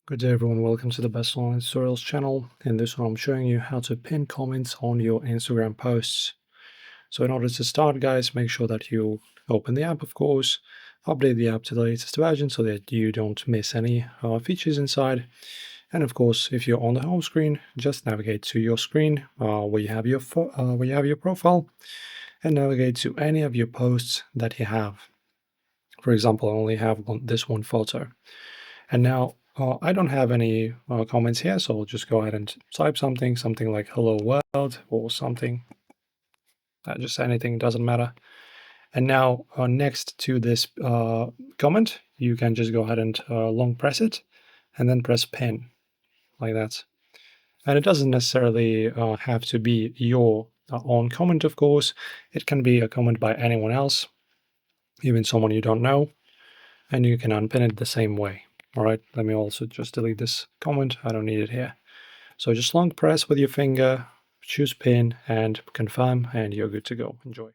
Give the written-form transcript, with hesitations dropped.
Good day everyone, welcome to the Best Online Tutorials channel. In this one I'm showing you how to pin comments on your Instagram posts. So in order to start guys, make sure that you open the app of course, update the app to the latest version so that you don't miss any features inside. And of course, if you're on the home screen, just navigate to your screen where you have your profile and navigate to any of your posts that you have. For example, I only have this one photo. And now I don't have any comments here, so I'll just go ahead and type something like hello world or something, just anything, doesn't matter. And now next to this comment, you can just go ahead and long press it and then press pin like that. And it doesn't necessarily have to be your own comment, of course. It can be a comment by anyone else, even someone you don't know, and you can unpin it the same way. All right, let me also just delete this comment. I don't need it here. So just long press with your finger, choose pin and confirm, and you're good to go. Enjoy.